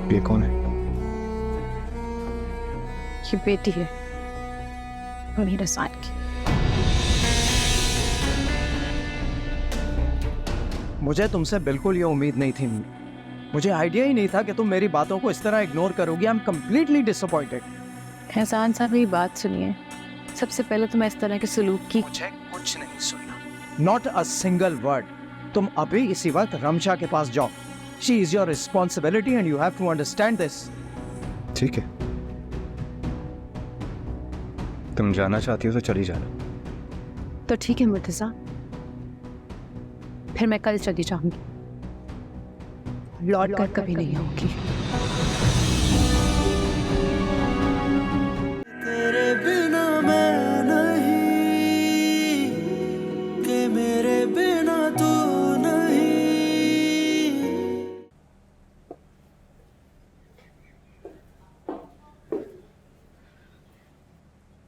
ये कौन है? ये बेटी है मीरा सान की। मुझे तुमसे बिल्कुल ये उम्मीद नहीं थी। मुझे आइडिया ही नहीं था कि तुम मेरी बातों को इस तरह इग्नोर करोगी। I am completely disappointed. एहसान साहब मेरी बात सुनिए। सबसे पहले तो मैं इस तरह के सलूक की मुझे कुछ नहीं सुनना। Not a single word. तुम अभी इसी वक्त रमशा के पास जाओ। She is your responsibility and you have to understand this. ठीक है, तुम जाना चाहती हो तो चली जाना। तो ठीक है मुर्तजा, फिर मैं कल चली जाऊंगी, लौट कर कभी नहीं आऊंगी। तेरे बिना मैं नहीं, कि मेरे बिना तू नहीं।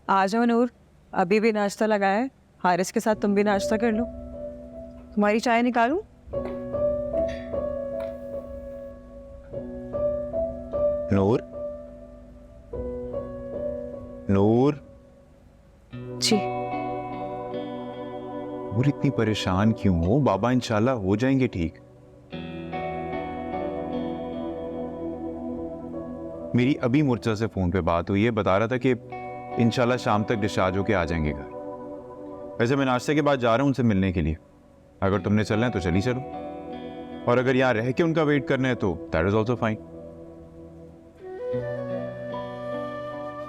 आ जाओ नूर, अभी भी नाश्ता लगा है। हारिस के साथ तुम भी नाश्ता कर लो। तुम्हारी चाय निकालूं? नूर, नूर, जी नूर इतनी परेशान क्यों हो? बाबा इंशाल्लाह हो जाएंगे ठीक। मेरी अभी मुर्तजा से फोन पे बात हुई है, बता रहा था कि इंशाल्लाह शाम तक डिस्चार्ज होके आ जाएंगे घर। वैसे मैं नाश्ते के बाद जा रहा हूँ उनसे मिलने के लिए। अगर तुमने चलना है तो चली चलो, और अगर यहाँ रह के उनका वेट करना है तो दैट इज ऑल्सो फाइन।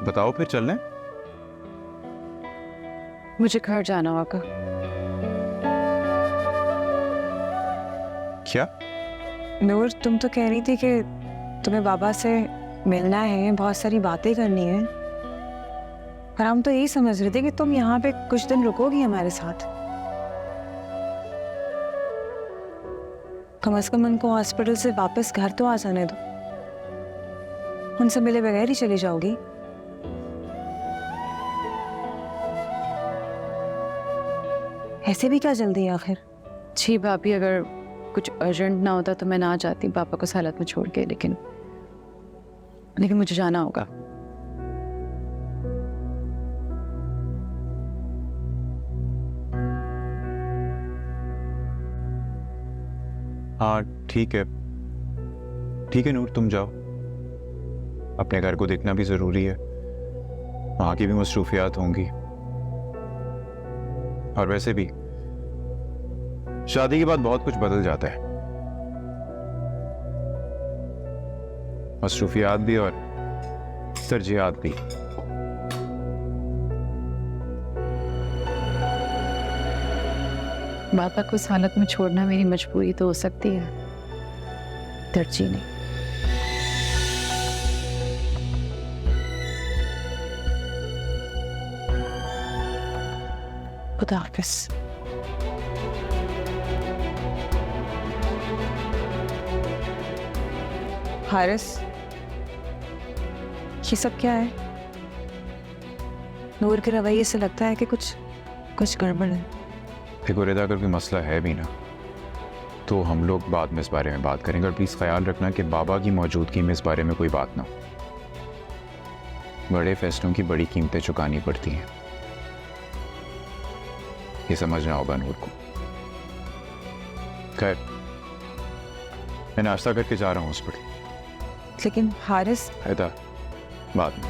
बताओ फिर चलना है? मुझे घर जाना होगा। क्या? नूर, तुम तो कह रही थी कि तुम्हें बाबा से मिलना है, बहुत सारी बातें करनी है, और हम तो यही समझ रहे थे कि तुम यहाँ पे कुछ दिन रुकोगी हमारे साथ। कम से कम उनको हॉस्पिटल से वापस घर तो आ जाने दो। उनसे मिले बगैर ही चली जाओगी? ऐसे भी क्या जल्दी है आखिर? जी भाभी, अगर कुछ अर्जेंट ना होता तो मैं ना जाती पापा को इस हालत में छोड़ के, लेकिन मुझे जाना होगा। हाँ ठीक है, ठीक है नूर, तुम जाओ। अपने घर को देखना भी जरूरी है, वहां की भी मसरूफियात होंगी। और वैसे भी शादी के बाद बहुत कुछ बदल जाता है, मसरूफियात भी और तरजीहात भी। पापा को इस हालत में छोड़ना मेरी मजबूरी तो हो सकती है, तरजीह नहीं। खुदा हाफिज़। हारिस, ये सब क्या है? नूर के रवैये से लगता है कि कुछ गड़बड़ है। देखो रिदा, अगर कोई मसला है भी ना तो हम लोग बाद में इस बारे में बात करेंगे, और प्लीज ख्याल रखना कि बाबा की मौजूदगी में इस बारे में कोई बात ना हो। बड़े फैसलों की बड़ी कीमतें चुकानी पड़ती हैं, ये समझना होगा नूर को। खैर, मैं नाश्ता करके जा रहा हूँ हॉस्पिटल। लेकिन हारिस, रिदा, बाद में।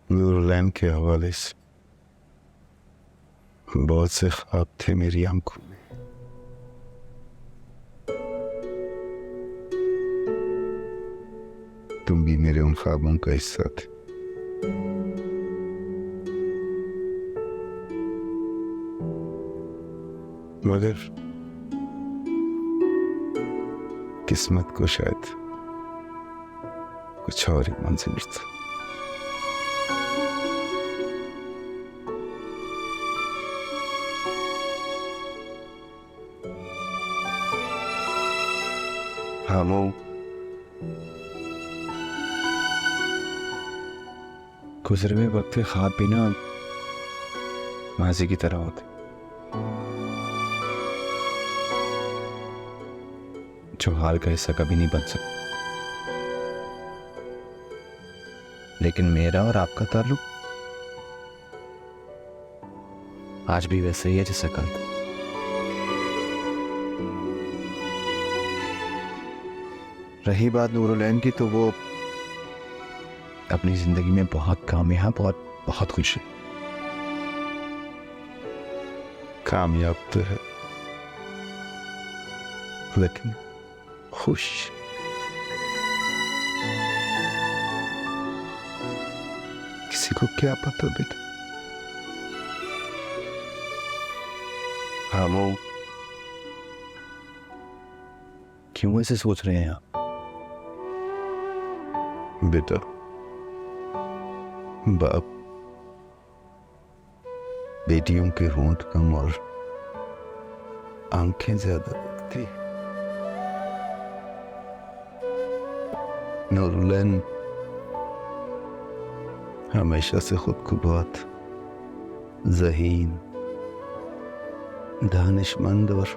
नूरलैन के हवाले से बहुत से ख्वाब थे मेरी आंखों में। तुम भी मेरे उन ख्वाबों का हिस्सा थे। मगर किस्मत को शायद कुछ और ही मंजिल था। हमू गुजरे हुए वक्त के ख्वाब भी ना माजी की तरह होते, जो हाल का हिस्सा कभी नहीं बन सकता। लेकिन मेरा और आपका ताल्लुक आज भी वैसे ही है जैसे कल था। रही बात नूरुलैन की, तो वो अपनी जिंदगी में बहुत कामयाब और बहुत खुश है। कामयाब तो है लेकिन खुश। किसी को क्या पता बेटा। हाँ वो क्यों ऐसे सोच रहे हैं आप? बेटा बाप बेटियों के होंठ कम और आंखें ज्यादा दिखती। नूरुलैन हमेशा से खुद को बहुत ज़हीन, दानिशमंद और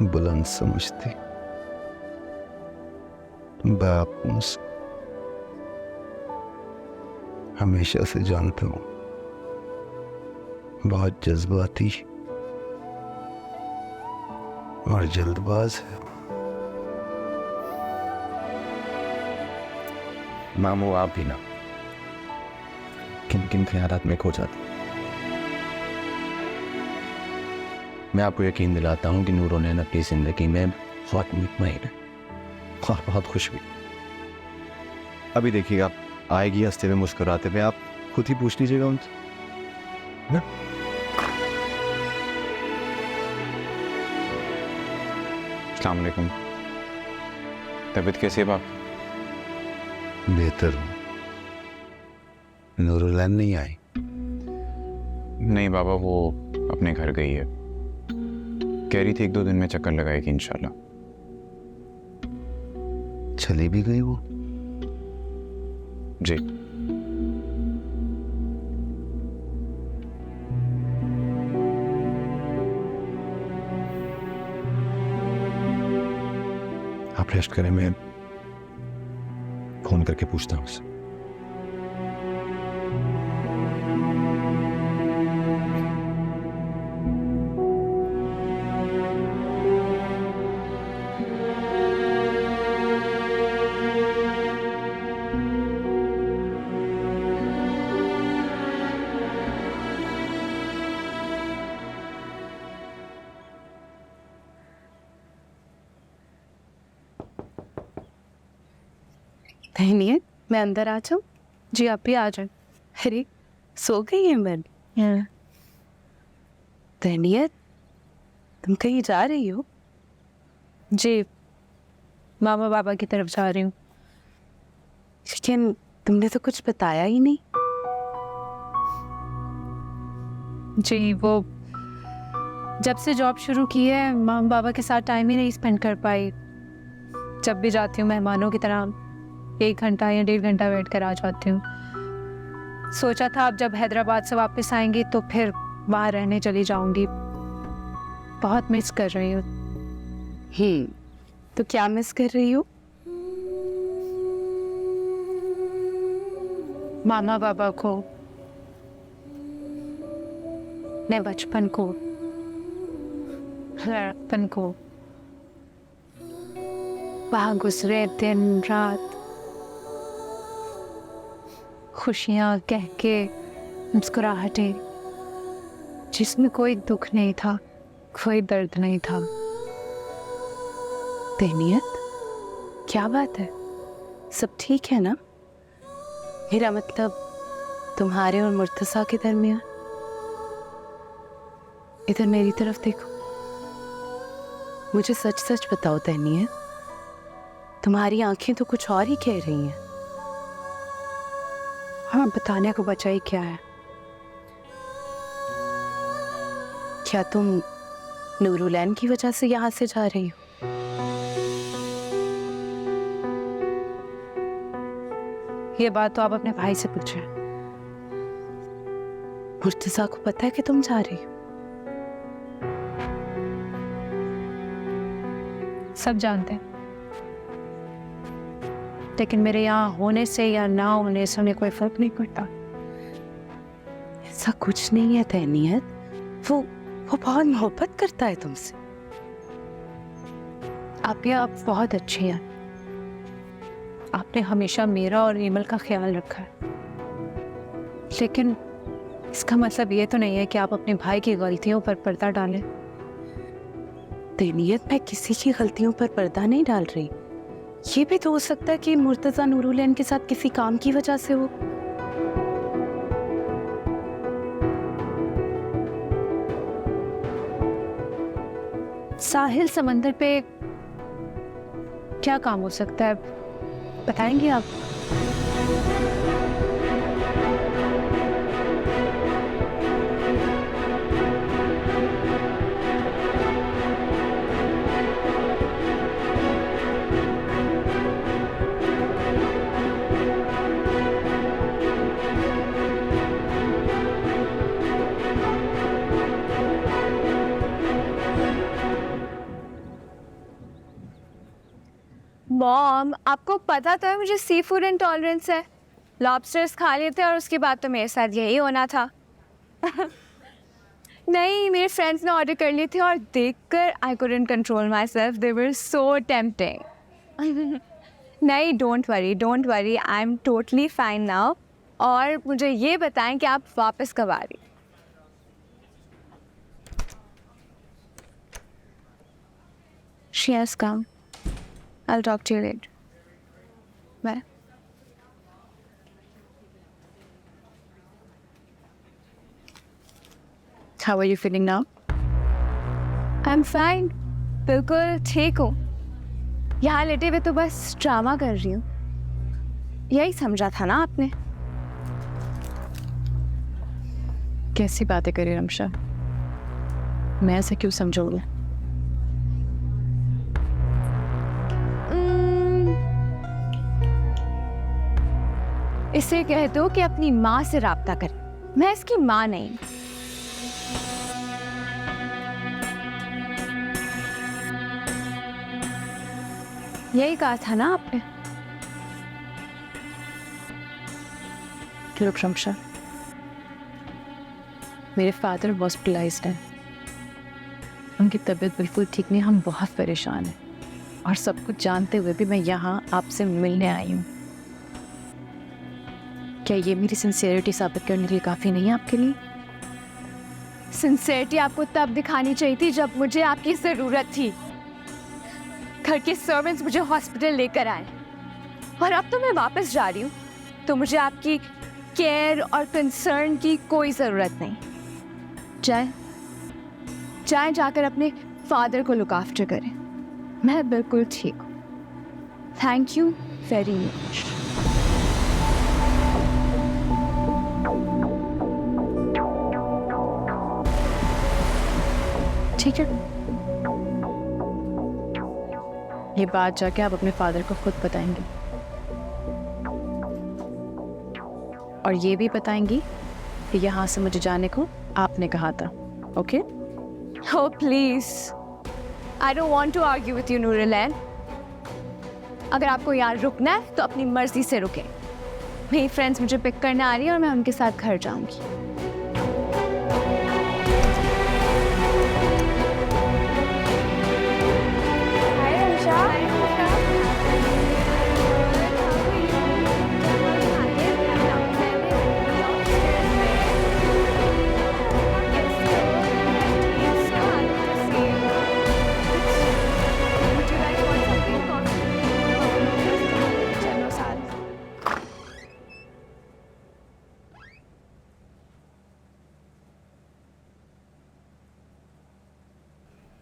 बुलंद समझती। बाप मुझसे हमेशा से जानता हूं बहुत जज्बाती और जल्दबाज है। मामू आप भी ना किन किन ख्यालात में खो जाते। मैं आपको यकीन दिलाता हूं कि नूरुलैन अपनी जिंदगी में बहुत मुतमईन है और बहुत खुश हुई। अभी देखिएगा आएगी हंसते हुए मुस्कुराते हुए, आप खुद ही पूछ लीजिएगा उनसे ना? अस्सलाम वालेकुम। तबीयत कैसी है बाप? बेहतर हूँ। नूरुलैन नहीं आई? नहीं बाबा, वो अपने घर गई है। कह रही थी 1-2 दिन में चक्कर लगाएगी इंशाल्लाह। चली भी गई वो? जी। आप रेस्ट करें, मैं फोन करके पूछता हूँ उससे। नहीं, मैं अंदर आ जाऊँ? जी आप भी आ जाए। अरे सो गई है मैं। तहनीत, तुम कहीं जा रही हो? जी मामा बाबा की तरफ जा रही हूँ। लेकिन तुमने तो कुछ बताया ही नहीं। जी वो जब से जॉब शुरू की है मामा बाबा के साथ टाइम ही नहीं स्पेंड कर पाई। जब भी जाती हूँ मेहमानों की तरह 1 घंटा या 1.5 घंटा वेट कर आ जाती हूँ। सोचा था अब जब हैदराबाद से वापस आएंगी तो फिर वहाँ रहने चली जाऊंगी। बहुत मिस कर रही हूँ। तो क्या मिस कर रही हो? मामा बाबा को, ने बचपन को, लड़कपन को, वहाँ गुजरे दिन रात, खुशियाँ कह के, मुस्कुराहटें जिसमें कोई दुख नहीं था, कोई दर्द नहीं था। तहनीत, क्या बात है? सब ठीक है ना? मेरा मतलब तुम्हारे और मुर्तज़ा के दरमियान। इधर मेरी तरफ देखो। मुझे सच सच बताओ तहनीत, तुम्हारी आंखें तो कुछ और ही कह रही हैं। हाँ, बताने को बचा ही क्या है। क्या तुम नूरुलैन की वजह से यहाँ से जा रही हो? ये बात तो आप अपने भाई से पूछें। मुर्तजा को पता है कि तुम जा रही हो? सब जानते हैं, लेकिन मेरे यहाँ होने से या ना होने से उन्हें कोई फर्क नहीं पड़ता। ऐसा कुछ नहीं है तहनीत, वो बहुत मोहब्बत करता है तुमसे। आप बहुत अच्छी हैं। आपने हमेशा मेरा और रीमल का ख्याल रखा है, लेकिन इसका मतलब ये तो नहीं है कि आप अपने भाई की गलतियों पर पर्दा डालें। तहनीत, मैं किसी की गलतियों पर पर्दा नहीं डाल रही। ये भी तो हो सकता है कि मुर्तजा नूरुलैन के साथ किसी काम की वजह से हो। साहिल समंदर पे क्या काम हो सकता है, बताएंगे आप? मॉम, आपको पता तो है मुझे सी फूड इंटॉलरेंस है। लॉबस्टर्स खा लिए थे और उसके बाद तो मेरे साथ यही होना था। नहीं, मेरे फ्रेंड्स ने ऑर्डर कर लिए थे और देखकर I couldn't control myself, they were so tempting. नहीं, don't worry, I am totally fine now. और मुझे ये बताएं कि आप वापस कब आ रही? She has come. I'll talk to you later. Bye. How are you feeling now? I'm fine. बिल्कुल ठीक हूँ। यहाँ लेटे हुए तो बस ड्रामा कर रही हूँ। यही समझा था ना आपने? कैसी बातें करी रमशा, मैं ऐसे क्यों समझूंगी? इसे कह दो कि अपनी माँ से राब्ता कर। मैं इसकी माँ नहीं। यही कहा था ना आपने? रुक रमशा, मेरे फादर हॉस्पिटलाइज्ड हैं, उनकी तबीयत बिल्कुल ठीक नहीं, हम बहुत परेशान हैं और सब कुछ जानते हुए भी मैं यहाँ आपसे मिलने आई हूँ। क्या ये मेरी सिंसियरिटी साबित करने के लिए काफ़ी नहीं है आपके लिए? सिंसियरिटी आपको तब दिखानी चाहिए थी जब मुझे आपकी ज़रूरत थी। घर के सर्वेंट्स मुझे हॉस्पिटल लेकर आए और अब तो मैं वापस जा रही हूँ, तो मुझे आपकी केयर और कंसर्न की कोई ज़रूरत नहीं। जाए जाकर अपने फादर को लुक आफ्टर करें। मैं बिल्कुल ठीक हूँ। Thank you very much. ठीक है, ये बात जाके आप अपने फादर को खुद बताएंगे और ये भी बताएंगी कि यहाँ से मुझे जाने को आपने कहा था। Okay? Oh please, I don't want to argue with you, नूरुलैन। अगर आपको यहाँ रुकना है तो अपनी मर्जी से रुकें। मेरी फ्रेंड्स मुझे पिक करने आ रही है और मैं उनके साथ घर जाऊंगी।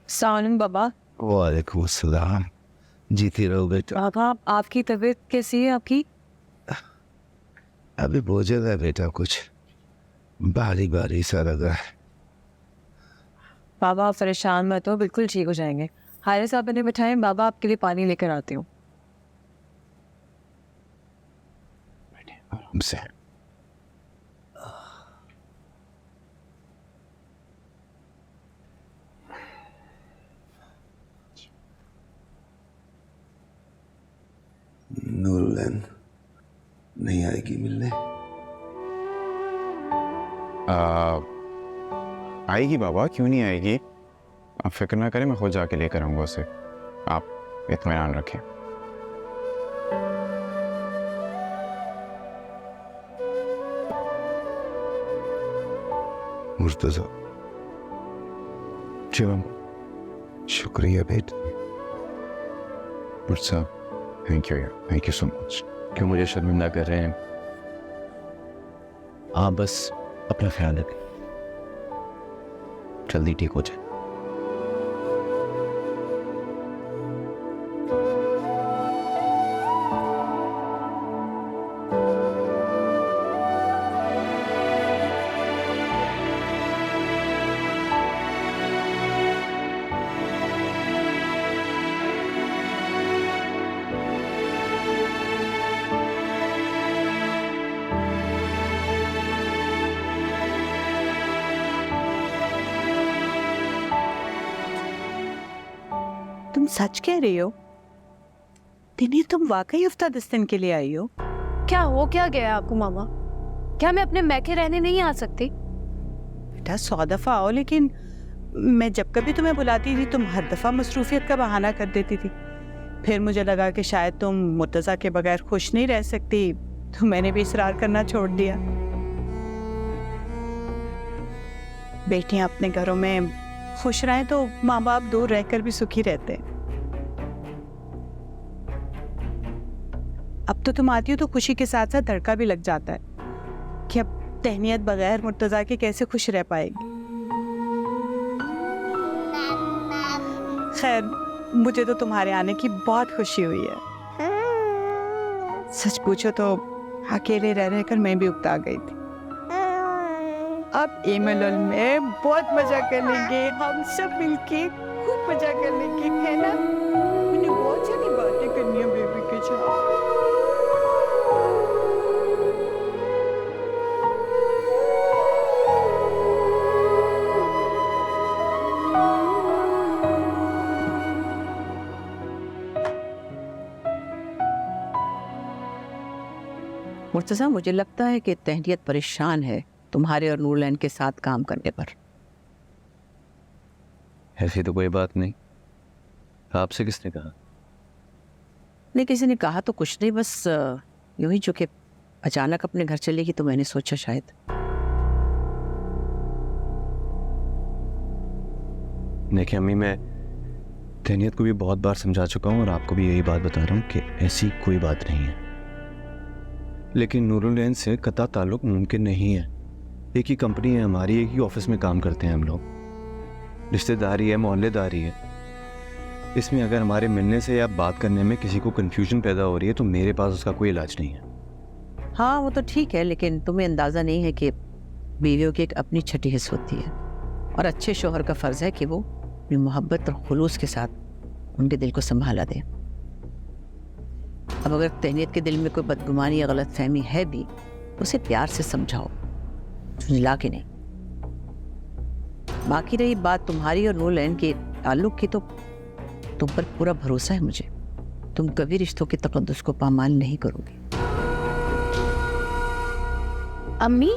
सालन बाबा। वालेकुम अस्सलाम। जीती रहो बेटा। बाबा, आपकी तबीयत कैसी है आपकी? अभी बोझल है बेटा, कुछ भारी भारी सा लगा है। बाबा आप परेशान मत हो, बिल्कुल ठीक हो जाएंगे। हारे साहब ने बिठाए, बाबा आपके लिए पानी लेकर आती हूँ। बैठिए। हमसे। नूरुलैन नहीं आएगी मिलने? आएगी बाबा, क्यों नहीं आएगी? आप फिक्र ना करें, मैं खुद जाके लेकर आऊँगा उसे। आप इत्मीनान रखें। मुर्तज़ा, शुक्रिया बेटे। Murtaza, thank you so much. क्यों मुझे शर्मिंदा कर रहे हैं? आप बस अपना ख्याल रखें, जल्दी ठीक हो जाए। तुम सच कह रही हो? दिनी, तुम वाकई हफ्ता 10 दिन के लिए आई हो? क्या हो क्या गया आपको मामा? क्या मैं अपने मैके रहने नहीं आ सकती? बेटा 100 दफा आओ, लेकिन मैं जब कभी तुम्हें बुलाती थी तुम हर दफा मसरूफियत का बहाना कर देती थी। फिर मुझे लगा कि शायद तुम मुर्तज़ा के बगैर खुश नहीं रह सकती, तो मैंने भी इसरार करना छोड़ दिया। बेटियां अपने घरों में खुश रहें तो माँ बाप दूर रहकर भी सुखी रहते हैं। अब तो तुम आती हो तो खुशी के साथ साथ धड़का भी लग जाता है कि अब तहनीत बगैर मुर्तज़ा के कैसे खुश रह पाएगी। खैर, मुझे तो तुम्हारे आने की बहुत खुशी हुई है। सच पूछो तो अकेले रह रहकर मैं भी उकता गई थी। अब इमलुल में बहुत मजा कर लेंगे, हम सब मिलके खूब मजा कर लेंगे, है ना? मैंने बहुत सारी बातें करनी है बेबी के साथ। मुर्तज़ा, मुझे लगता है कि तहनीत परेशान है तुम्हारे और नूरलैन के साथ काम करने पर। ऐसी तो कोई बात नहीं। आपसे किसने कहा? नहीं, किसी ने कहा तो कुछ नहीं, बस यूं ही, चूंकि अचानक अपने घर चलेगी तो मैंने सोचा शायद। देखिए अम्मी, मैं तहनीत को भी बहुत बार समझा चुका हूँ और आपको भी यही बात बता रहा हूँ कि ऐसी कोई बात नहीं है। लेकिन नूरुलैन से कतई ताल्लुक मुमकिन नहीं है। एक ही कंपनी है हमारी, एक ही ऑफिस में काम करते हैं हम लोग, रिश्तेदारी है, मोहल्लेदारी है। इसमें अगर हमारे मिलने से या बात करने में किसी को कन्फ्यूजन पैदा हो रही है तो मेरे पास उसका कोई इलाज नहीं है। हाँ, वो तो ठीक है, लेकिन तुम्हें अंदाज़ा नहीं है कि बीवियों की एक अपनी छठी हिस्स होती है और अच्छे शोहर का फ़र्ज़ है कि वो अपनी मोहब्बत और खुलूस के साथ उनके दिल को संभाला दे। अब अगर तहनीत के दिल में कोई बदगुमानी या गलत फहमी है भी तो उसे प्यार से समझाओ, झुंझला के नहीं। बाकी रही बात तुम्हारी और नूरलैन के ताल्लुक की, तो तुम पर पूरा भरोसा है मुझे। तुम कभी रिश्तों के तकद्दुस को पामाल नहीं करोगे। अम्मी,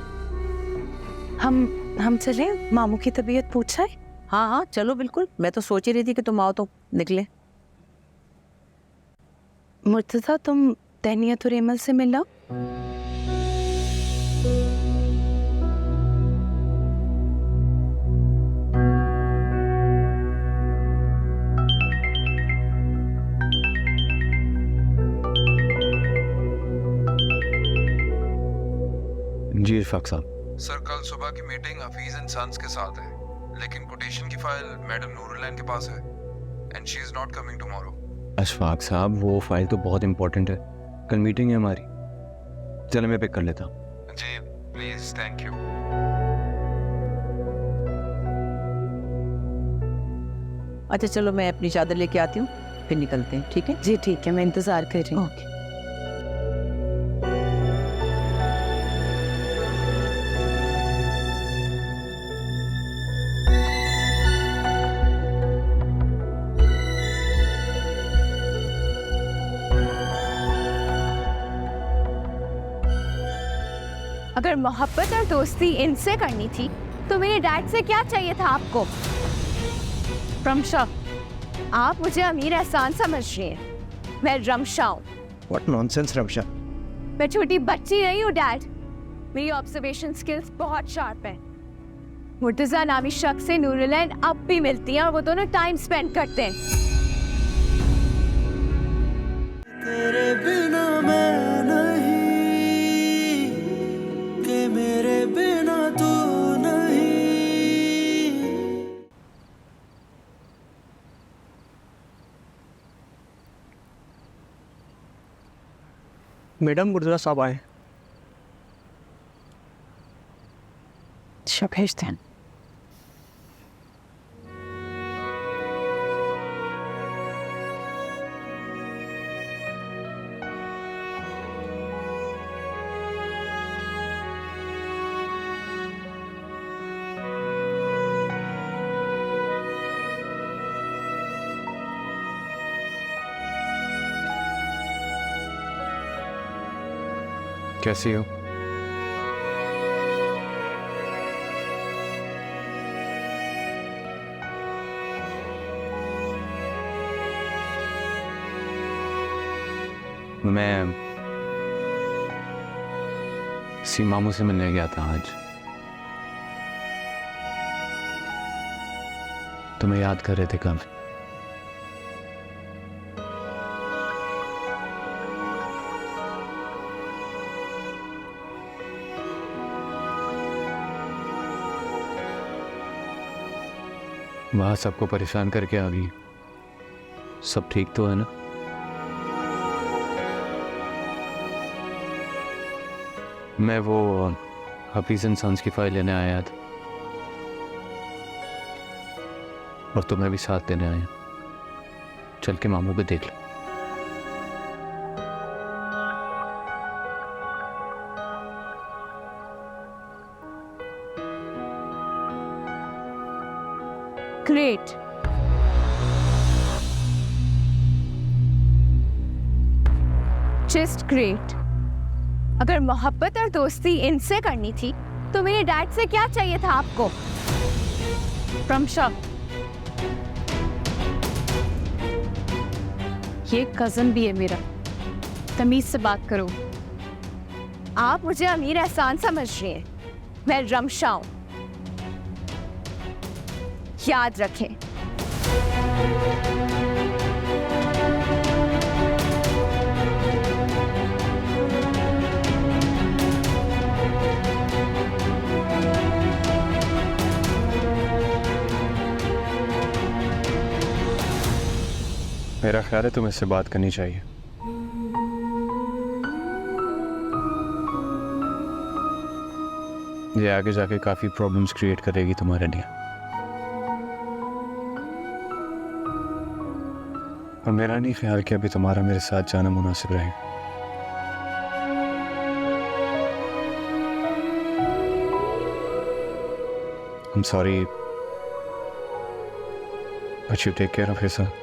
हम चलें? मामू की तबीयत पूछा है? हाँ हाँ, चलो बिल्कुल। मैं तो सोच ही रही थी कि तुम आओ तो निकले। मुर्तज़ा, तुम तहनीत और एमल से मिल लो। जी इरफाक साहब। सर, कल सुबह की मीटिंग हफीज एंड सन्स के साथ है, लेकिन कोटेशन की फाइल मैडम नूरुलैन के पास है and she is not coming tomorrow. Ashfaq साहब, वो फाइल तो बहुत इंपॉर्टेंट है, कल मीटिंग है हमारी। चलो मैं पिक कर लेता हूँ। जी प्लीज, थैंक यू। अच्छा चलो, मैं अपनी चादर लेके आती हूँ, फिर निकलते हैं। ठीक है जी ठीक है, मैं इंतज़ार कर रही हूँ। ओके। अगर मोहब्बत और दोस्ती इनसे करनी थी तो मेरे डैड से क्या चाहिए था आपको? रमशा, आप मुझे अमीर एहसान समझ रही हैं। मैं रमशा हूँ। What nonsense, Ramsha. मैं छोटी बच्ची नहीं हूँ डैड। मेरी ऑब्जर्वेशन स्किल्स बहुत शार्प है। मुर्तजा नामी शख्स से नूरुलैन अब भी मिलती हैं और वो दोनों टाइम स्पेंड करते हैं। तेरे बिना मैं नहीं, कि मेरे बिना तू नहीं। मैडम, मुर्तजा साहब आए। अच्छा, भेजते हैं। कैसी हो? मैं सीमामू से मिलने गया था आज। तुम्हें याद कर रहे थे कब? वहां सबको परेशान करके आ गई। सब ठीक तो है ना? मैं वो हफीज एंड सन्स की फाइल लेने आया था और तुम्हें भी साथ देने आया। चल के मामू को देख लो। ग्रेट। Just great. अगर मोहब्बत और दोस्ती इनसे करनी थी तो मेरे डैड से क्या चाहिए था आपको? रमशा, ये कजन भी है मेरा, तमीज से बात करो। आप मुझे अमीर एहसान समझ रही हैं। मैं रमशा हूं। याद रखें। मेरा ख्याल है तुम्हें इससे बात करनी चाहिए। ये आगे जाके काफी प्रॉब्लम्स क्रिएट करेगी तुम्हारे लिए। और मेरा नहीं ख्याल कि अभी तुम्हारा मेरे साथ जाना मुनासिब रहेगा। I'm sorry, but you take care of yourself.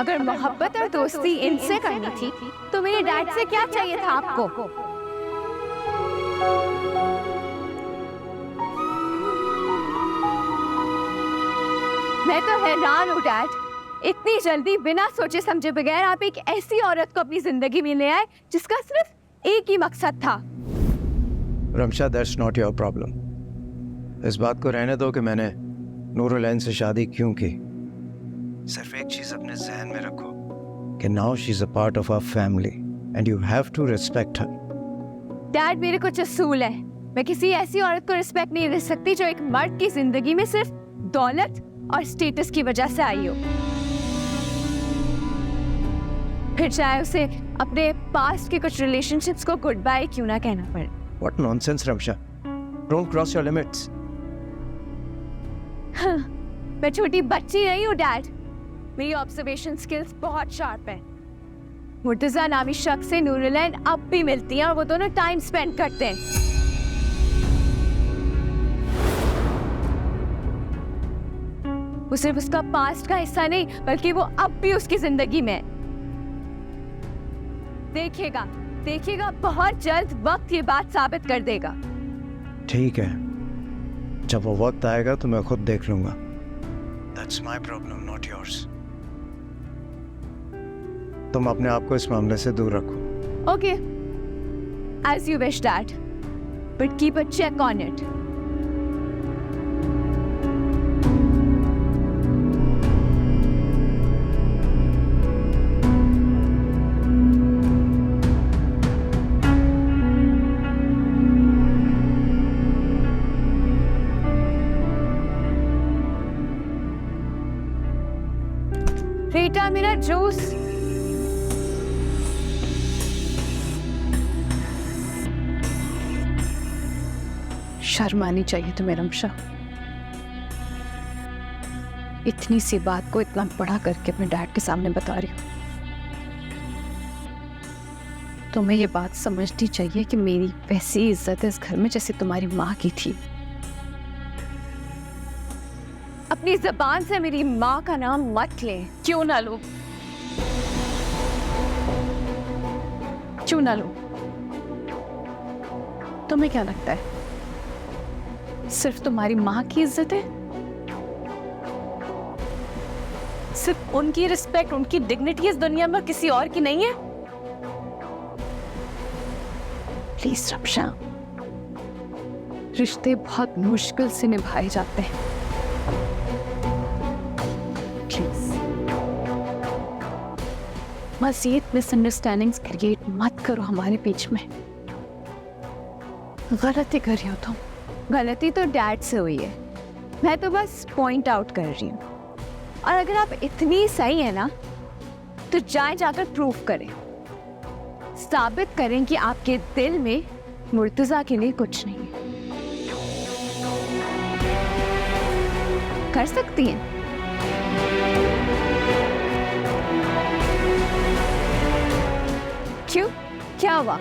अगर मोहब्बत और दोस्ती इनसे करनी थी तो मेरे डैड से क्या चाहिए था आपको? मैं तो हैरान हूँ डैड, इतनी जल्दी बिना सोचे समझे बगैर आप एक ऐसी औरत को अपनी जिंदगी में ले आए जिसका सिर्फ एक ही मकसद था। Ramsha, that's not your problem. इस बात को रहने दो कि मैंने नूरुलैन से शादी क्यों की। सिर्फ एक चीज अपने जहन में रखो कि now she is a part of our family and you have to respect her. Dad मेरे कुछ असूल है. मैं किसी ऐसी औरत को रिस्पेक्ट नहीं दे सकती जो एक मर्द की जिंदगी में सिर्फ दौलत और स्टेटस की वजह से आई हो. फिर चाहे उसे अपने पास्ट के कुछ रिलेशनशिप्स को गुड बाय क्यों ना कहना पड़े. What nonsense, Ramsha. Don't cross your limits. मैं छोटी बच्ची नहीं हूँ डैड. मेरी ऑब्जर्वेशन स्किल्स बहुत शार्प है. मुर्तजा नामी शख्स से नूरुलैन अब भी मिलती हैं और वो दोनों टाइम स्पेंड करते हैं. वो सिर्फ उसका पास्ट का हिस्सा नहीं बल्कि वो अब भी उसकी जिंदगी में है. देखिएगा देखिएगा बहुत जल्द वक्त ये बात साबित कर देगा. ठीक है, जब वो वक्त आएगा तो मैं खुद देख लूंगा. That's my problem, not yours. तुम अपने आप को इस मामले से दूर रखो. Okay, as you wish, Dad. But keep a check on it. बेटा मेरा जूस. शर्म आनी चाहिए तुम्हें रमशा. इतनी सी बात को इतना बड़ा करके अपने डैड के सामने बता रही हूँ. तुम्हें ये बात समझनी चाहिए कि मेरी वैसी इज्जत इस घर में जैसे तुम्हारी माँ की थी. अपनी जबान से मेरी माँ का नाम मत ले. क्यों ना लो? क्यों ना लो? तुम्हें क्या लगता है सिर्फ तुम्हारी माँ की इज्जत है? सिर्फ उनकी रिस्पेक्ट, उनकी डिग्निटी इस दुनिया में किसी और की नहीं है? प्लीज रमशा, रिश्ते बहुत मुश्किल से निभाए जाते हैं. प्लीज मज़ीद मिसअंडरस्टैंडिंग्स क्रिएट मत करो हमारे बीच में. गलती कर रही हो तुम. गलती तो डैड से हुई है. मैं तो बस पॉइंट आउट कर रही हूँ. और अगर आप इतनी सही है ना तो जाकर प्रूव करें. साबित करें कि आपके दिल में मुर्तजा के लिए कुछ नहीं है. कर सकती हैं. क्यों, क्या हुआ?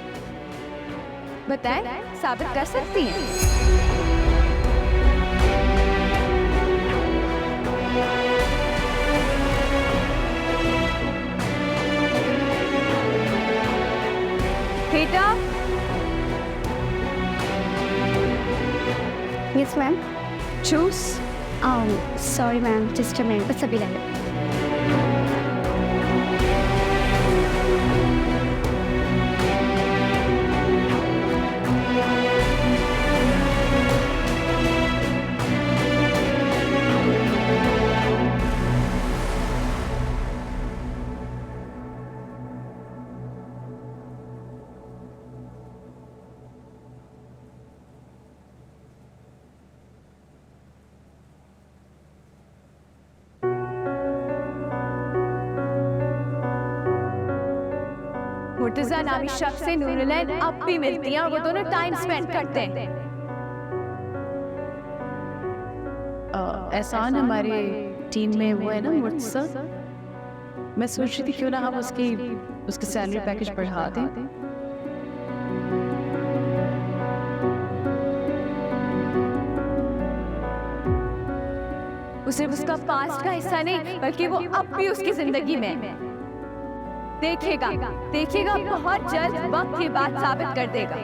बताएं, साबित कर सकती हैं. बेटा. Yes, ma'am. Juice. Sorry, ma'am. Just a minute. बस अभी ले लो. मुर्तजा नामी शख्स से नूरुलैन अब भी मिलती हैं और वो दोनों टाइम स्पेंड करते हैं. एहसान हमारे टीम में वो है ना मुर्तजा. मैं सोच रही थी क्यों ना हम उसकी सैलरी पैकेज बढ़ा दें. वो सिर्फ उसका पास्ट का हिस्सा नहीं बल्कि वो अब भी उसकी जिंदगी में है. देखिएगा देखिएगा बहुत जल्द वक्त ये बात साबित कर देगा.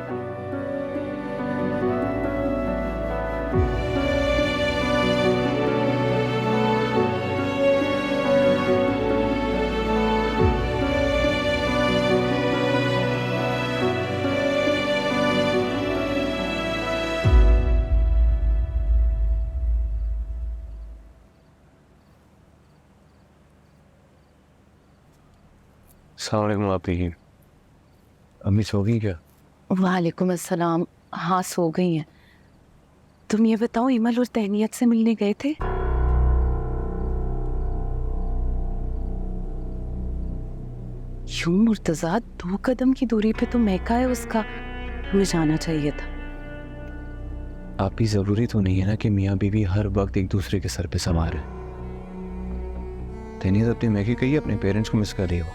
अस्सलाम वालेकुम. आप ही अम्मी सो गई क्या? वालेकुम अस्सलाम। हाँ सो गई हैं। तुम ये बताओ इमल और तहनीत से मिलने गए थे? यूं मुर्तज़ा 2 कदम की दूरी पे तो महका है उसका, तुम्हें जाना चाहिए था। आप ही जरूरी तो नहीं है ना कि मियाँ बीवी हर वक्त एक दूसरे के सर पे सवार है। तहनीत अपनी मैगी कही अपने पेरेंट्स को मिस कर रही हो।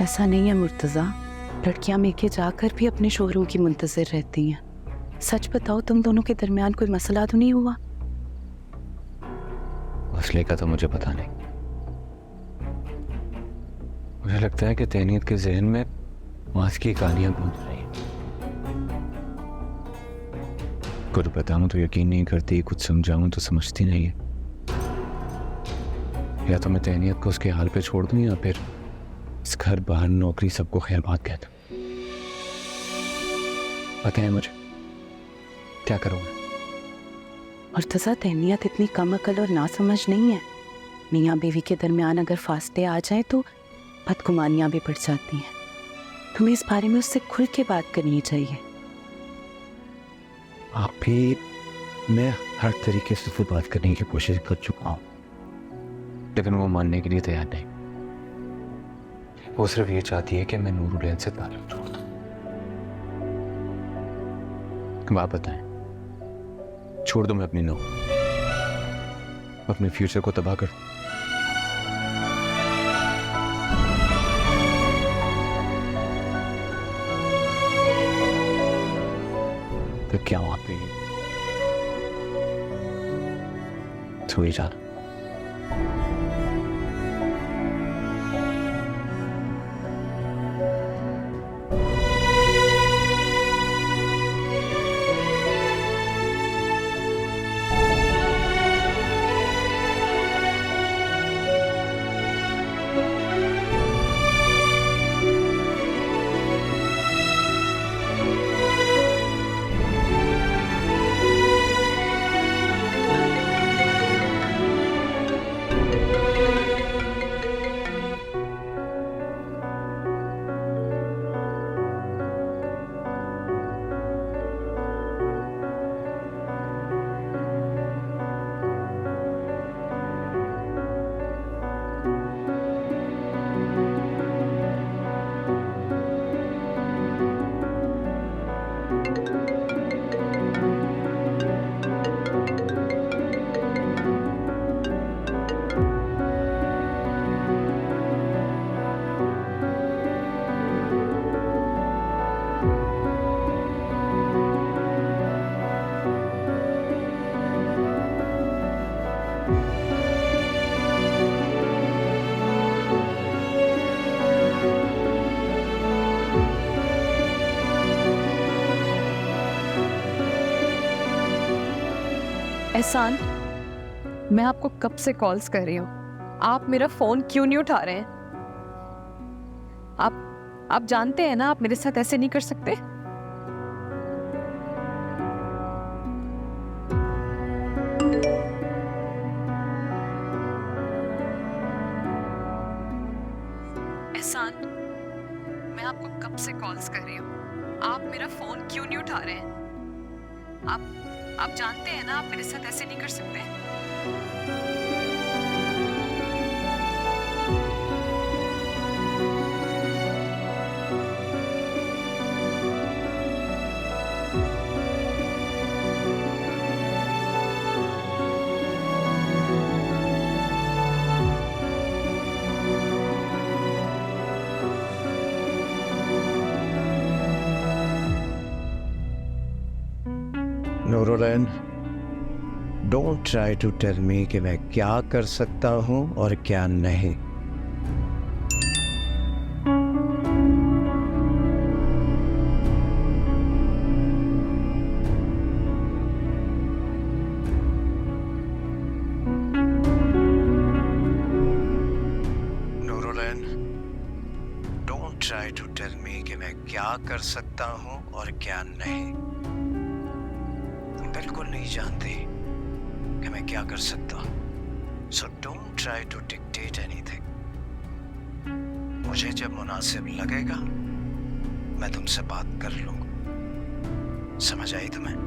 ऐसा नहीं है मुर्तज़ा, लड़कियां मेके जाकर भी अपने शोहरों की मुंतज़िर रहती हैं। सच बताओ तुम दोनों के दरमियान कोई मसला तो नहीं हुआ? मसले का तो मुझे पता नहीं। मुझे लगता है कि तहनीत के जहन में मास की कहानियां गूंज रही हैं। कुछ बताऊं तो यकीन नहीं करती, कुछ समझाऊं तो समझती नहीं है। या तो मैं तहनीत को उसके हाल पे छोड़ दूं या फिर इस घर बाहर नौकरी सबको खैर बात कह दूं। पता है मुझे क्या करूंगा। मुर्तज़ा तहनीत इतनी कम अकल और नासमझ नहीं है। मियाँ बीवी के दरमियान अगर फासले आ जाए तो बदगुमानियाँ भी बढ़ जाती हैं। तुम्हें इस बारे में उससे खुल के बात करनी चाहिए। आप भी, मैं हर तरीके से उससे बात करने की कोशिश कर चुका हूँ, लेकिन वो मानने के लिए तैयार नहीं। वो सिर्फ ये चाहती है कि मैं नूरुलैन से ताल्लुक छोड़ दूं। आप बताएं, छोड़ दूं मैं अपनी नौकरी, अपने फ्यूचर को तबाह कर दूं? तो क्या वहां पे सोई जा? एहसान, मैं आपको कब से कॉल्स कर रही हूँ, आप मेरा फोन क्यों नहीं उठा रहे हैं? आप जानते हैं ना आप मेरे साथ ऐसे नहीं कर सकते। एहसान, मैं आपको कब से कॉल्स कर रही हूँ, आप मेरा फोन क्यों नहीं उठा रहे हैं? आप जानते हैं ना आप मेरे साथ ऐसे नहीं कर सकते। Nurulain, don't try to tell me कि मैं क्या कर सकता हूं और क्या नहीं। Nurulain, don't try to tell me कि मैं क्या कर सकता हूं और क्या नहीं। बिल्कुल नहीं जानती कि मैं क्या कर सकता हूं। So don't try to dictate anything. मुझे जब मुनासिब लगेगा मैं तुमसे बात कर लूंगा। समझ आई तुम्हें?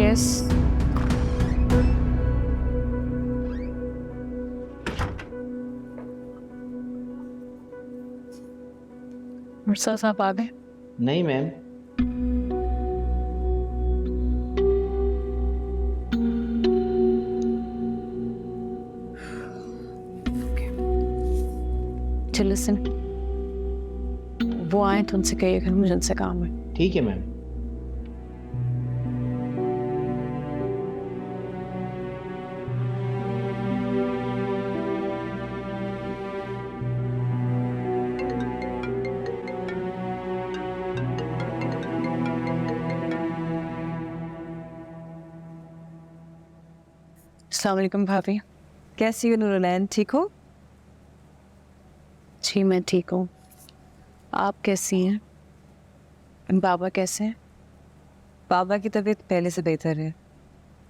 Yes. मुर्तज़ा साहब आ गए? नहीं मैम। चल लिसन, वो आए तो उनसे कहिए कि मुझे उनसे काम है। ठीक है मैम। अस्सलाम वालेकुम भाभी, कैसी हो नूरुलैन? ठीक हो? जी मैं ठीक हूँ, आप कैसी हैं? बाबा कैसे हैं? बाबा की तबीयत पहले से बेहतर है,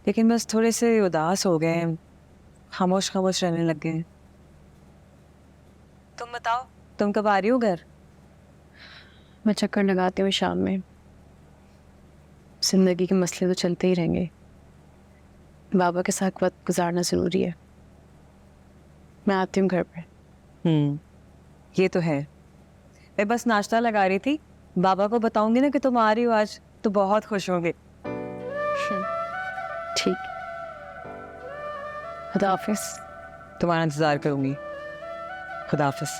लेकिन बस थोड़े से उदास हो गए हैं, खामोश खामोश रहने लग गए हैं। तुम बताओ, तुम कब आ रही हो घर? मैं चक्कर लगाती हूँ शाम में। जिंदगी के मसले तो चलते ही रहेंगे, बाबा के साथ वक्त गुजारना ज़रूरी है। मैं आती हूँ घर पे। ये तो है। मैं बस नाश्ता लगा रही थी, बाबा को बताऊंगी ना कि तुम आ रही हो आज, तो बहुत खुश होंगे। ठीक, खुदा हाफिज़। तुम्हारा इंतज़ार करूंगी। खुदा हाफिज़।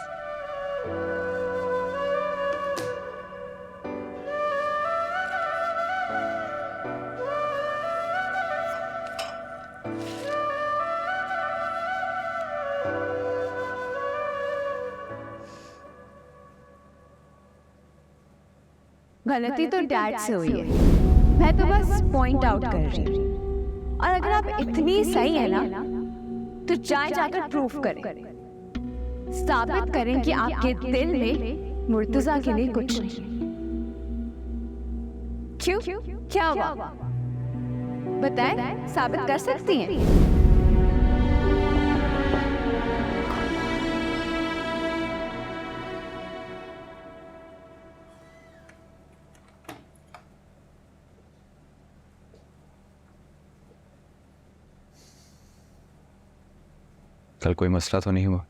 गलती तो डैड से हुई है, मैं तो बस पॉइंट आउट कर रही हूँ। और अगर आप इतनी सही है ना, तो जाकर प्रूफ करें, साबित करें कि आपके दिल में मुर्तज़ा के लिए कुछ नहीं। क्यों? क्या हुआ? बताएं, साबित कर सकती हैं? कल कोई मसला तो नहीं हुआ?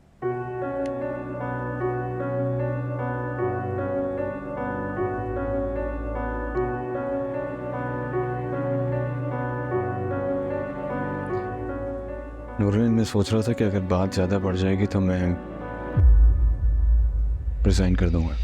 नूरुल, मैं सोच रहा था कि अगर बात ज़्यादा बढ़ जाएगी तो मैं रिज़ाइन कर दूंगा।